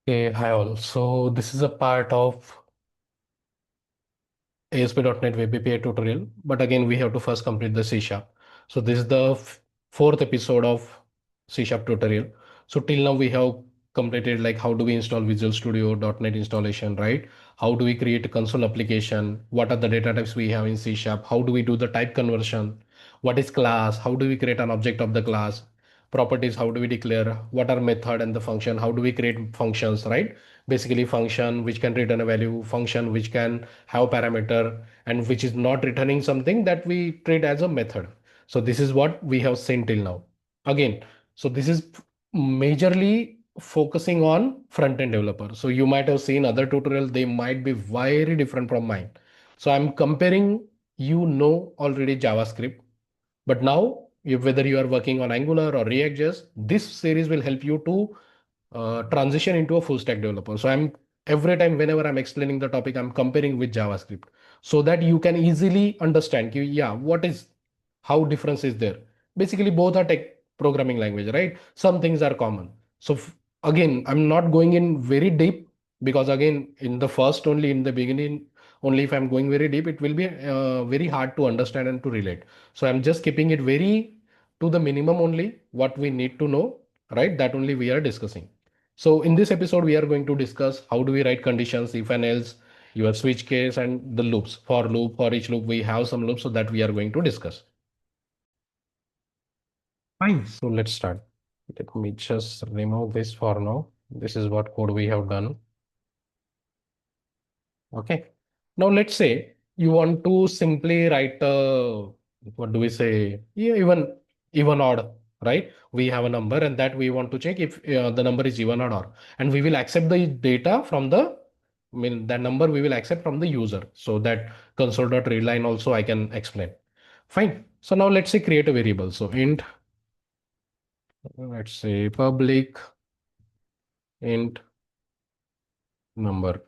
Okay, hi all. So this is a part of ASP.NET Web API tutorial, but again we have to first complete the C Sharp. So this is the fourth episode of C Sharp tutorial. So till now we have completed like how do we install Visual Studio .NET installation, right? How do we create a console application? What are the data types we have in C Sharp? How do we do the type conversion? What is class? How do we create an object of the class? Properties, how do we declare? What are method and the function? How do we create functions, right? Basically function which can return a value, function which can have parameter and which is not returning something that we treat as a method. So this is what we have seen till now. Again, so this is majorly focusing on front-end developer. So you might have seen other tutorials, they might be very different from mine. So I'm comparing, already JavaScript, but now, whether you are working on Angular or React.js, this series will help you to transition into a full stack developer. So I'm every time whenever I'm explaining the topic, I'm comparing with JavaScript so that you can easily understand, yeah, what is how difference is there. Basically, both are tech programming language, right? Some things are common. So again, I'm not going in very deep because again, in the first only in the beginning, only if I'm going very deep, it will be very hard to understand and to relate. So I'm just keeping it very to the minimum only what we need to know, right? That only we are discussing. So in this episode, we are going to discuss how do we write conditions, if and else, your switch case and the loops. For loop, for each loop, we have some loops so that we are going to discuss. Fine. So let's start. Let me just remove this for now. This is what code we have done. Okay. Now let's say you want to simply write what do we say? Yeah, even odd, right? We have a number and that we want to check if the number is even or odd. And we will accept the data from I mean, that number we will accept from the user. So that console.readline also I can explain. Fine. So now let's say create a variable. So int, let's say public int number.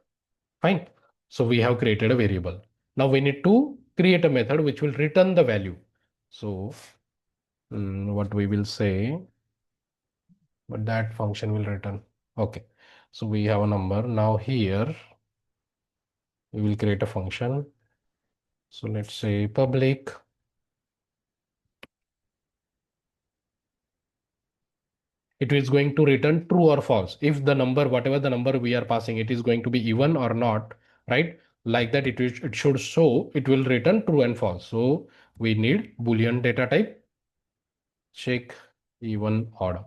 Fine. So we have created a variable. Now we need to create a method which will return the value. So what we will say, but that function will return. Okay. So we have a number. Now here we will create a function. So let's say public. It is going to return true or false. If the number, whatever the number we are passing, it is going to be even or not, right? Like that, it should show, it will return true and false. So we need Boolean data type, check even odd.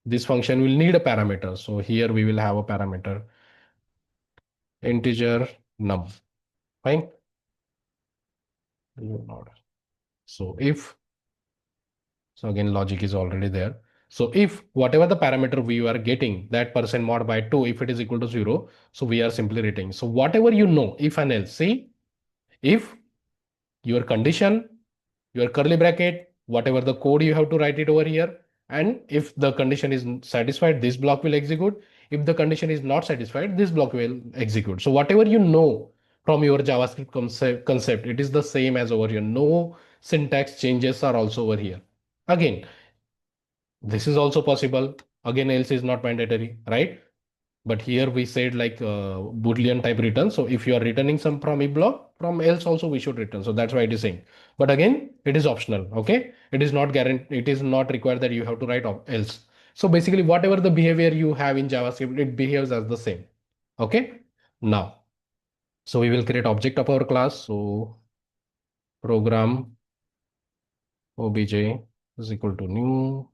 This function will need a parameter. So here we will have a parameter integer num. Fine. Even odd. So if, so again, logic is already there. So if whatever the parameter we are getting, that percent mod by 2, if it is equal to 0, so we are simply returning. So whatever you know, if and else, see, if your condition, your curly bracket, whatever the code you have to write it over here. And if the condition is satisfied, this block will execute. If the condition is not satisfied, this block will execute. So whatever you know from your JavaScript concept, it is the same as over here. No syntax changes are also over here. Again, this is also possible. Again, else is not mandatory, right? But here we said like Boolean type return. So if you are returning some from if block, from else also we should return. So that's why it is saying. But again, it is optional. Okay. It is not guaranteed. It is not required that you have to write else. So basically, whatever the behavior you have in JavaScript, it behaves as the same. Okay. Now, so we will create object of our class. So program obj is equal to new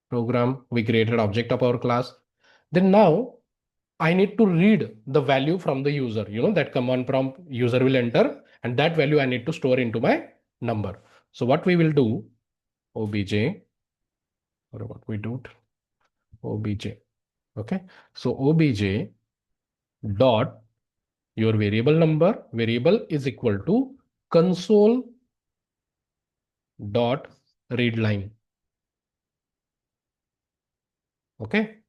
program. We created object of our class. Then now I need to read the value from the user. That command prompt user will enter, and that value I need to store into my number. So what we will do, obj, or what we do, obj. Okay. So obj dot your variable is equal to console dot read line. Okay.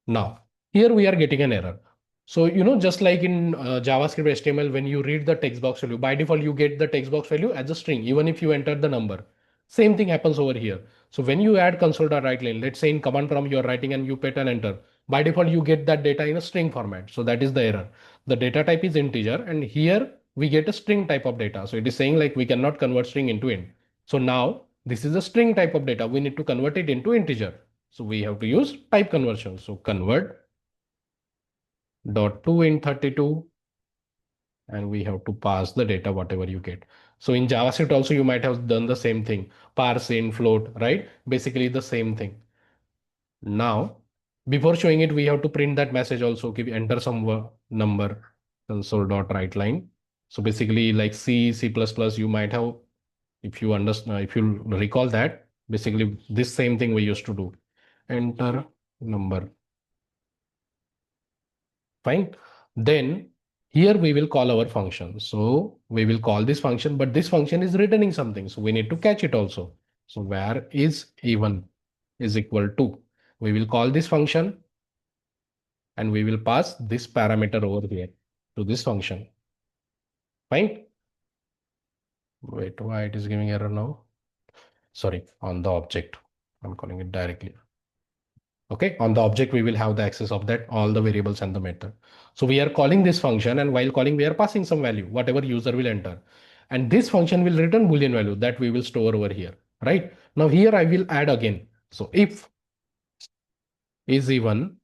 Now, here we are getting an error. So, just like in JavaScript HTML, when you read the text box value, by default, you get the text box value as a string, even if you enter the number. Same thing happens over here. So when you add console.writeLine, let's say in command prompt, you are writing and you put an enter. by default you get that data in a string format. So that is the error. The data type is integer, and here we get a string type of data. So it is saying like we cannot convert string into int. So now this is a string type of data. We need to convert it into integer. So we have to use type conversion. So convert dot to int32, and we have to pass the data whatever you get. So in JavaScript also you might have done the same thing. Parse int float, right? Basically the same thing. Now, before showing it, we have to print that message also. Give enter some number console dot write line. So basically, like C++, you might have, if you understand, if you recall that, basically this same thing we used to do. Enter number. Fine. Then here we will call our function. So we will call this function, but this function is returning something. So we need to catch it also. So where is even is equal to, we will call this function and we will pass this parameter over here to this function. Fine. Wait, why it is giving error now? Sorry, on the object. I'm calling it directly. Okay, on the object, we will have the access of that, all the variables and the method. So we are calling this function, and while calling, we are passing some value, whatever user will enter. And this function will return Boolean value that we will store over here, right? Now here I will add again. So if is even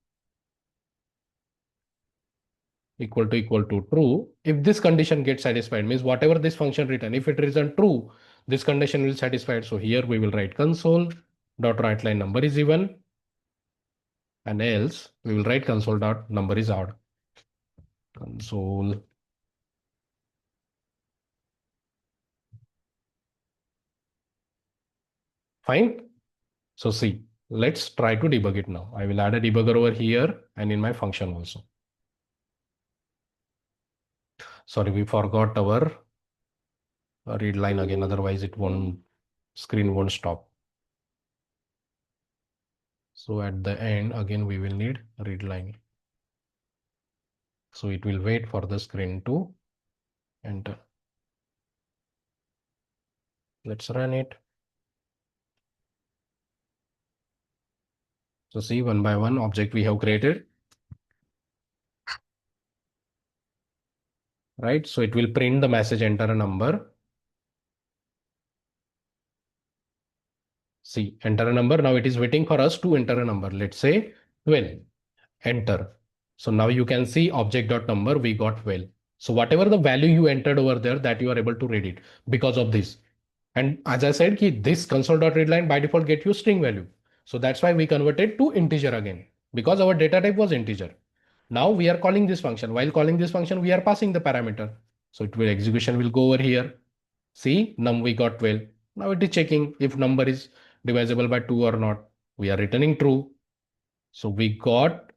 equal to true, if this condition gets satisfied, means whatever this function return, if it return true, this condition will satisfied. So here we will write console dot write line number is even, and else we will write console dot number is odd. Console. Fine. So see, let's try to debug it now. I will add a debugger over here and in my function also. Sorry, we forgot our read line again, otherwise it won't, screen won't stop. So at the end, again, we will need read line. So it will wait for the screen to enter. Let's run it. So see, one by one object we have created. Right? So it will print the message, enter a number. See, enter a number. Now it is waiting for us to enter a number. Let's say 12. Enter. So now you can see object.number, we got 12. So whatever the value you entered over there, that you are able to read it because of this. And as I said, this console.readline by default get you string value. So that's why we converted to integer again, because our data type was integer. Now we are calling this function. While calling this function, we are passing the parameter. So it will, execution will go over here. See, num we got 12. Now it is checking if number is divisible by 2 or not. We are returning true. So we got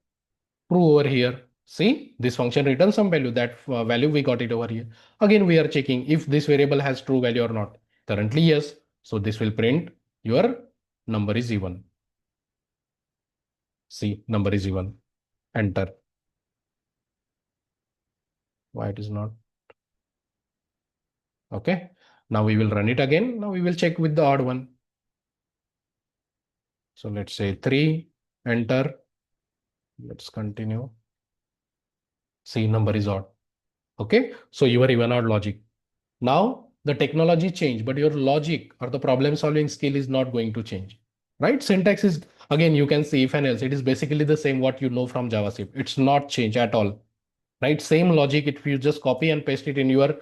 true over here. See, this function returns some value. That value we got it over here. Again, we are checking if this variable has true value or not. Currently, yes. So this will print your number is even. See, number is even. Enter. Why it is not? Okay. Now we will run it again. Now we will check with the odd one. So let's say 3. Enter. Let's continue. See, number is odd. Okay. So your even odd logic. Now the technology changed, but your logic or the problem solving skill is not going to change, right? Syntax is, again, you can see if and else, it is basically the same what you know from JavaScript. It's not changed at all, right? Same logic. If you just copy and paste it in your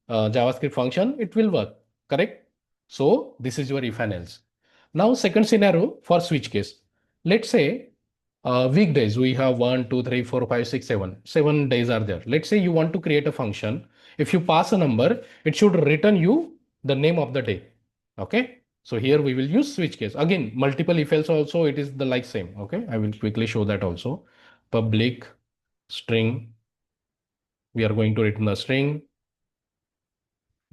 JavaScript function, it will work, correct? So this is your if and else. Now, second scenario for switch case. Let's say weekdays, we have 1, 2, 3, 4, 5, 6, 7. 7 days are there. Let's say you want to create a function. If you pass a number, it should return you the name of the day. Okay. So here we will use switch case. Again, multiple if else also, it is the like same. Okay. I will quickly show that also. Public string. We are going to return the string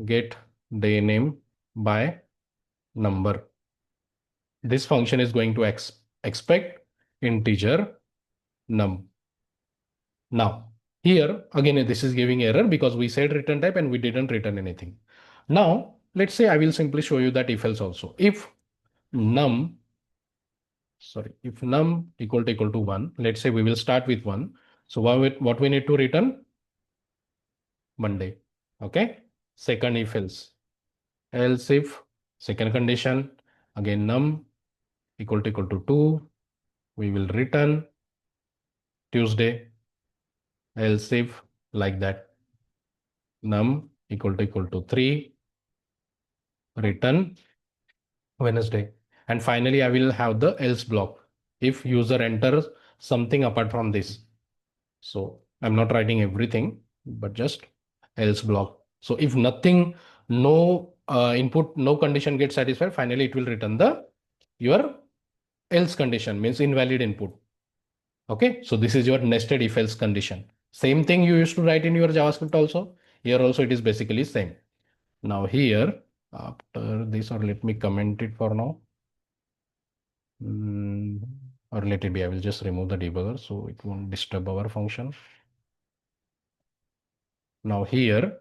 get day name by number. This function is going to expect integer num. Now, here again, this is giving error because we said return type and we didn't return anything. Now, let's say I will simply show you that if else also. If num sorry, if num equal to 1, let's say we will start with 1. So what we need to return? Monday. Okay. Second if else if second condition, again num equal to 2, we will return Tuesday. Else if like that, num equal to 3, return Wednesday. And finally, I will have the else block if user enters something apart from this. So I'm not writing everything, but just else block. So if nothing, no input, no condition gets satisfied, finally it will return the your else condition, means invalid input. Okay, so this is your nested if else condition. Same thing you used to write in your JavaScript also. Here also it is basically same. Now here, after this, or let me comment it for now. Or let it be, I will just remove the debugger so it won't disturb our function. Now here,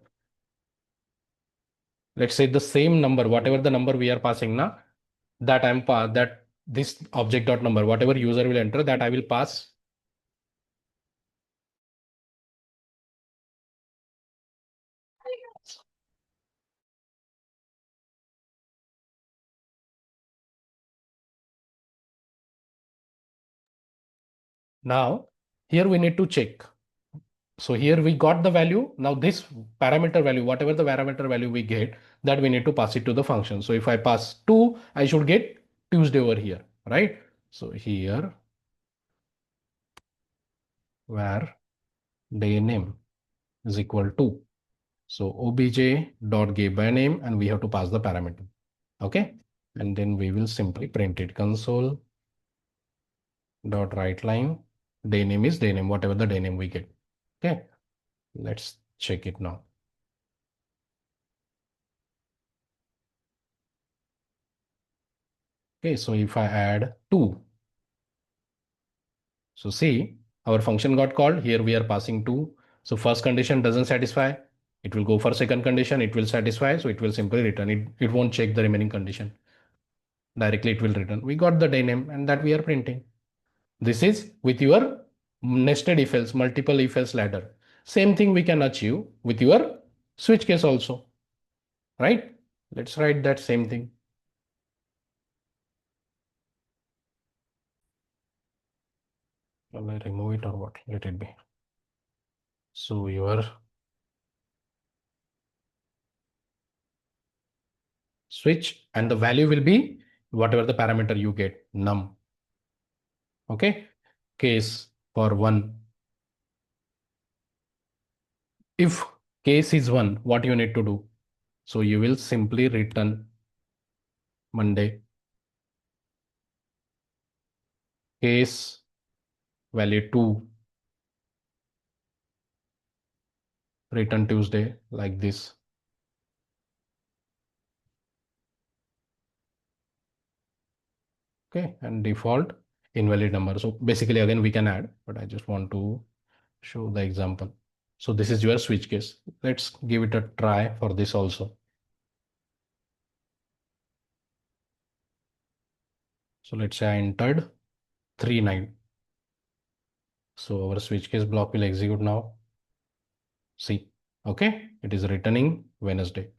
let's say the same number, whatever the number we are passing now, that that this object dot number, whatever user will enter, that I will pass. Now here we need to check. So here we got the value. Now this parameter value, whatever the parameter value we get, that we need to pass it to the function. So if I pass 2, I should get Tuesday over here, right? So here where day name is equal to, so obj dot get by name, and we have to pass the parameter. Okay. And then we will simply print it, console dot write line, day name is day name, whatever the day name we get. Okay. Let's check it now. Okay. So if I add 2, so see, our function got called. Here we are passing 2. So first condition doesn't satisfy. It will go for second condition. It will satisfy. So it will simply return. It won't check the remaining condition. Directly it will return. We got the day name and that we are printing. This is with your nested if else, multiple if else ladder. Same thing we can achieve with your switch case also, right? Let's write that same thing. Will I remove it or what? Let it be. So your switch and the value will be whatever the parameter you get, num. Okay. Case for 1. If case is 1, what you need to do? So you will simply return Monday. Case value 2, return Tuesday, like this. Okay, and default invalid number. So basically again we can add, but I just want to show the example. So this is your switch case. Let's give it a try for this also. So let's say I entered 39. So our switch case block will execute now. See, okay, it is returning Wednesday.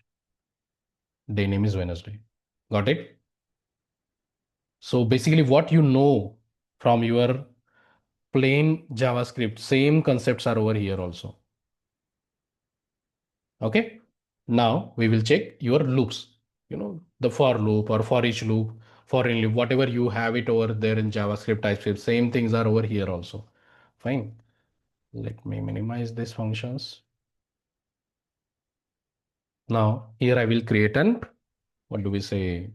Day name is Wednesday. Got it? So basically what you know from your plain JavaScript, same concepts are over here also. Okay. Now we will check your loops, the for loop or for each loop, for in loop, whatever you have it over there in JavaScript, TypeScript, same things are over here also. Fine. Let me minimize these functions. Now here I will create an, what do we say,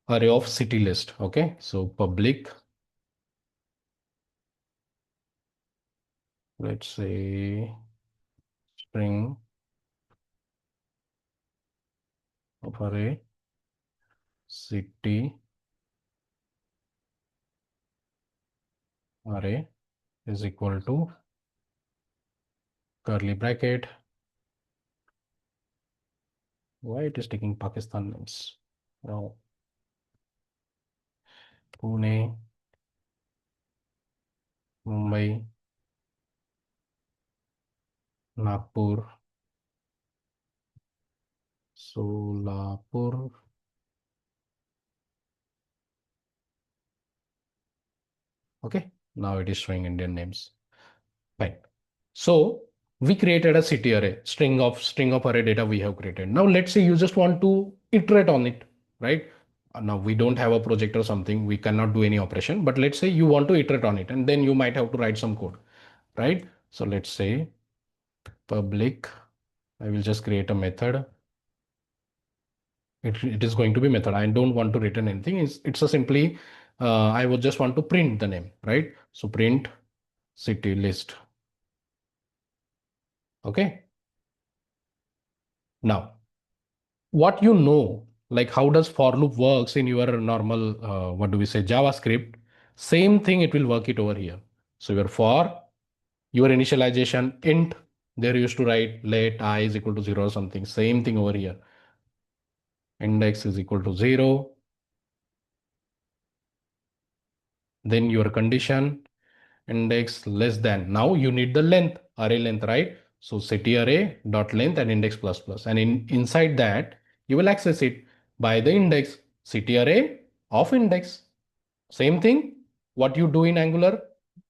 array of city list. Okay. So public, let's say string of array city array is equal to curly bracket. Why it is taking Pakistan names? Now Pune, Mumbai, Nagpur, Solapur. Okay, now it is showing Indian names. Fine. So we created a city array, string of array data we have created. Now let's say you just want to iterate on it, right? Now we don't have a project or something, we cannot do any operation, but let's say you want to iterate on it, and then you might have to write some code, right? So let's say public, I will just create a method. It is going to be method. I don't want to return anything. It's a simply, I would just want to print the name, right? So print city list. Okay. Now, what you know, like how does for loop works in your normal, what do we say, JavaScript, same thing it will work it over here. So your for, your initialization int, there you used to write let I is equal to 0 or something. Same thing over here. Index is equal to 0. Then your condition index less than. Now you need the length, array length, right? So city array dot length and index plus plus. And inside that, you will access it by the index, city array of index. Same thing, what you do in Angular,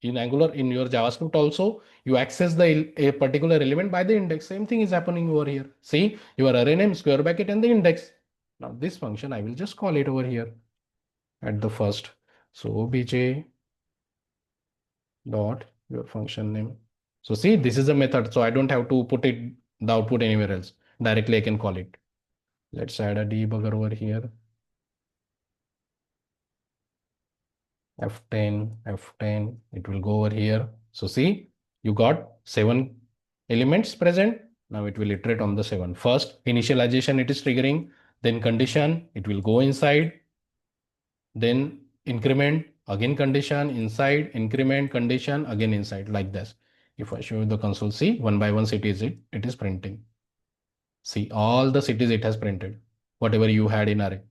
in your JavaScript also, you access a particular element by the index. Same thing is happening over here. See, your array name, square bracket, and the index. Now this function, I will just call it over here at the first. So obj dot your function name. So see, this is a method. So I don't have to put it the output anywhere else. Directly I can call it. Let's add a debugger over here. F10, F10, it will go over here. So see, you got 7 elements present. Now it will iterate on the 7. First, initialization it is triggering, then condition, it will go inside, then increment, again condition, inside, increment, condition, again inside, like this. If I show you the console, see, one by one cities it is printing. See, all the cities it has printed, whatever you had in array.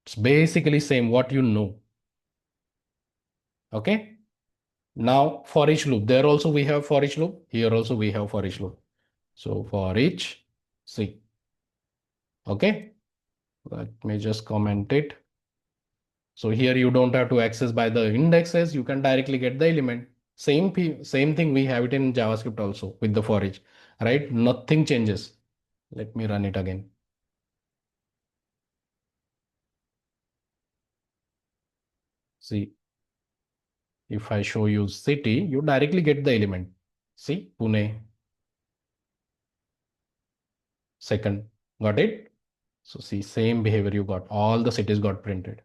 It's basically same what you know. Okay. Now for each loop, there also we have for each loop. Here also we have for each loop. So for each, see. Okay. Let me just comment it. So here you don't have to access by the indexes. You can directly get the element. Same thing we have it in JavaScript also with the for each, right? Nothing changes. Let me run it again. See, if I show you city, you directly get the element. See, Pune, second, got it? So see, same behavior you got. All the cities got printed.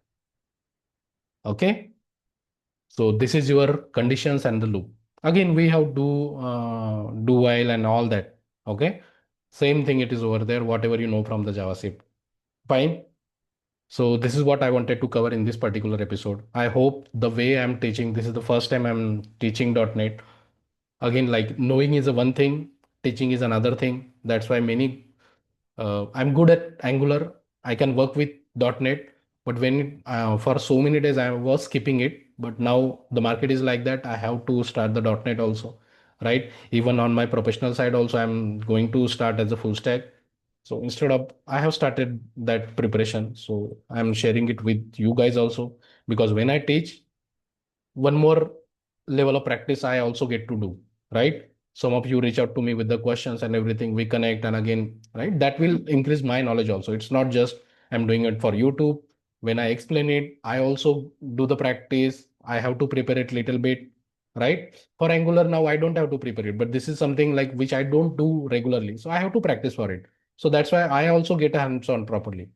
Okay. So this is your conditions and the loop. Again, we have do while and all that. Okay. Same thing it is over there, whatever you know from the JavaScript. Fine. So this is what I wanted to cover in this particular episode. I hope the way I'm teaching, this is the first time I'm teaching .NET. Again, like knowing is a one thing, teaching is another thing. That's why I'm good at Angular. I can work with .NET, but for so many days I was skipping it. But now the market is like that. I have to start the .NET also, right? Even on my professional side also, I'm going to start as a full stack. So instead of, I have started that preparation. So I'm sharing it with you guys also, because when I teach, one more level of practice I also get to do, right? Some of you reach out to me with the questions and everything. We connect, and again, right? That will increase my knowledge also. It's not just I'm doing it for YouTube. When I explain it, I also do the practice. I have to prepare it little bit, right? For Angular now, I don't have to prepare it, but this is something like which I don't do regularly. So I have to practice for it. So that's why I also get a hands-on properly,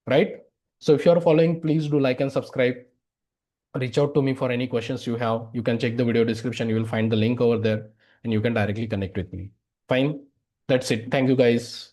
right? So if you're following, please do like and subscribe. Reach out to me for any questions you have. You can check the video description. You will find the link over there and you can directly connect with me. Fine. That's it. Thank you guys.